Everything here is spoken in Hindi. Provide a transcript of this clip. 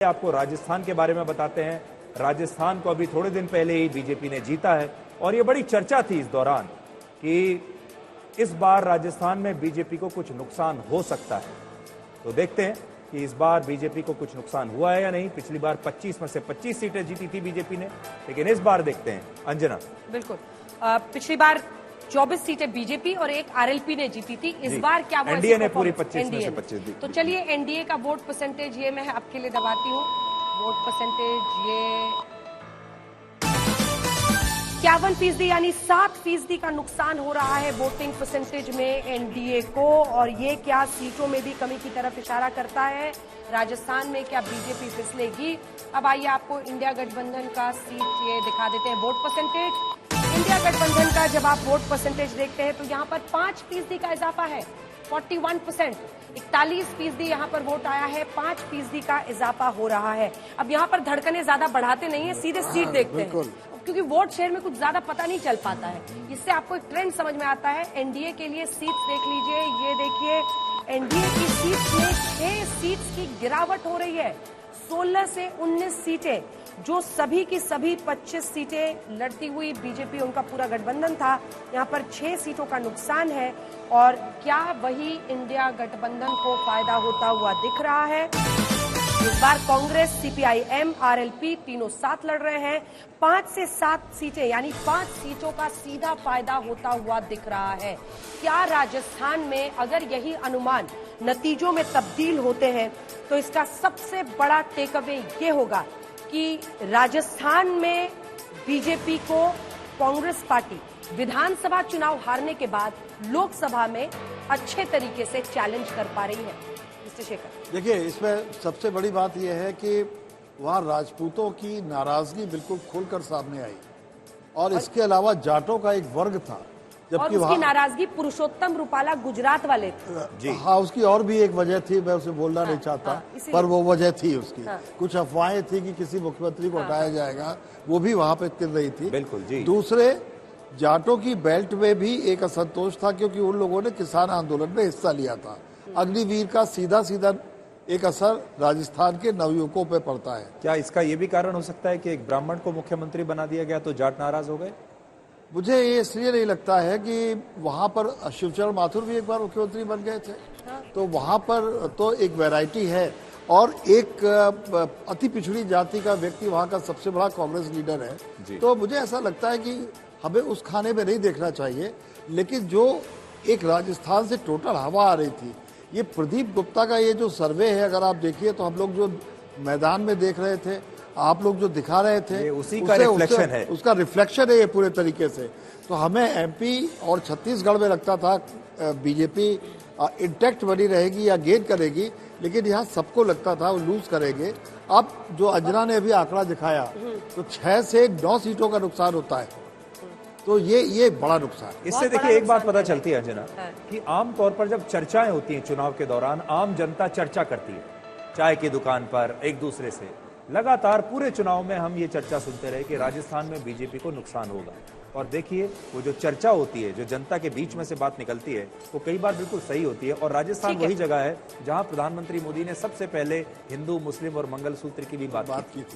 आपको राजस्थान के बारे में बताते हैं। राजस्थान को अभी थोड़े दिन पहले ही बीजेपी ने जीता है और ये बड़ी चर्चा थी इस दौरान कि इस बार राजस्थान में बीजेपी को कुछ नुकसान हो सकता है। तो देखते हैं कि इस बार बीजेपी को कुछ नुकसान हुआ है या नहीं। पिछली बार 25 में से 25 सीटें जीती थी बीजेपी ने, लेकिन इस बार देखते हैं। अंजना, बिल्कुल, पिछली बार 24 सीटें बीजेपी और एक आरएलपी ने जीती थी। इस बार क्या वो एनडीए ने पूरी 25 में से 25 दी। तो चलिए एनडीए का वोट परसेंटेज ये मैं आपके लिए दबाती हूँ। वोट परसेंटेज ये 51% यानी 7% का नुकसान हो रहा है वोटिंग परसेंटेज में एनडीए को, और ये क्या सीटों में भी कमी की तरफ इशारा करता है। राजस्थान में क्या बीजेपी फिसलेगी? अब आइए आपको इंडिया गठबंधन का सीट ये दिखा देते हैं वोट परसेंटेज। इंडिया गठबंधन का जब आप वोट परसेंटेज देखते हैं तो यहाँ पर 5% का इजाफा है, 41%। 41% यहाँ पर वोट आया है, 5% का इजाफा हो रहा है। अब यहाँ पर धड़कने ज्यादा बढ़ाते नहीं है, सीधे सीट देखते हैं, क्योंकि वोट शेयर में कुछ ज्यादा पता नहीं चल पाता है। इससे आपको एक ट्रेंड समझ में आता है। एनडीए के लिए सीट देख लीजिए, ये देखिए एनडीए की सीट में 6 सीट्स की गिरावट हो रही है। 16 से 19 सीटें, जो सभी की सभी 25 सीटें लड़ती हुई बीजेपी उनका पूरा गठबंधन था, यहाँ पर 6 सीटों का नुकसान है। और क्या वही इंडिया गठबंधन को फायदा होता हुआ दिख रहा है? इस बार कांग्रेस, सीपीआईएम, आरएलपी तीनों साथ लड़ रहे हैं। 5 से 7 सीटें यानी 5 सीटों का सीधा फायदा होता हुआ दिख रहा है। क्या राजस्थान में अगर यही अनुमान नतीजों में तब्दील होते हैं तो इसका सबसे बड़ा टेक अवे ये होगा कि राजस्थान में बीजेपी को कांग्रेस पार्टी विधानसभा चुनाव हारने के बाद लोकसभा में अच्छे तरीके से चैलेंज कर पा रही है। मिस्टर शेखर, देखिए, इसमें सबसे बड़ी बात यह है कि वहां राजपूतों की नाराजगी बिल्कुल खुलकर सामने आई, और इसके अलावा जाटों का एक वर्ग था, जबकि उसकी नाराजगी पुरुषोत्तम रूपाला गुजरात वाले थे। हाँ, उसकी और भी एक वजह थी, मैं उसे बोलना नहीं चाहता, पर वो वजह थी उसकी। कुछ अफवाहें थी कि किसी मुख्यमंत्री को हटाया जाएगा, वो भी वहां पे तिल रही थी। बिल्कुल जी। दूसरे, जाटों की बेल्ट में भी एक असंतोष था, क्योंकि उन लोगों ने किसान आंदोलन में हिस्सा लिया था। अग्निवीर का सीधा सीधा एक असर राजस्थान के नवयुवकों पे पड़ता है। क्या इसका ये भी कारण हो सकता है कि एक ब्राह्मण को मुख्यमंत्री बना दिया गया तो जाट नाराज हो गए? मुझे ये इसलिए नहीं लगता है कि वहां पर शिवचरण माथुर भी एक बार मुख्यमंत्री बन गए थे, तो वहां पर तो एक वैरायटी है, और एक अति पिछड़ी जाति का व्यक्ति वहां का सबसे बड़ा कांग्रेस लीडर है। तो मुझे ऐसा लगता है कि हमें उस खाने में नहीं देखना चाहिए। लेकिन जो एक राजस्थान से टोटल हवा आ रही थी, ये प्रदीप गुप्ता का ये जो सर्वे है, अगर आप देखिए तो हम लोग जो मैदान में देख रहे थे, आप लोग जो दिखा रहे थे, उसी का रिफ्लेक्शन है, उसका रिफ्लेक्शन है ये पूरे तरीके से। तो हमें एमपी और छत्तीसगढ़ में लगता था बीजेपी इंटैक्ट बनी रहेगी या गेन करेगी, लेकिन यहाँ सबको लगता था वो लूज करेंगे। अब जो अंजना ने अभी आंकड़ा दिखाया, तो 6 से 9 सीटों का नुकसान होता है, तो ये बड़ा नुकसान। इससे देखिए एक बात पता चलती है अंजना, कि आमतौर पर जब चर्चाएं होती हैं चुनाव के दौरान, आम जनता चर्चा करती है चाय की दुकान पर एक दूसरे से। लगातार पूरे चुनाव में हम ये चर्चा सुनते रहे कि राजस्थान में बीजेपी को नुकसान होगा, और देखिए वो जो चर्चा होती है, जो जनता के बीच में से बात निकलती है, वो कई बार बिल्कुल सही होती है। और राजस्थान वही जगह है जहां प्रधानमंत्री मोदी ने सबसे पहले हिंदू, मुस्लिम और मंगलसूत्र की भी बात की थी।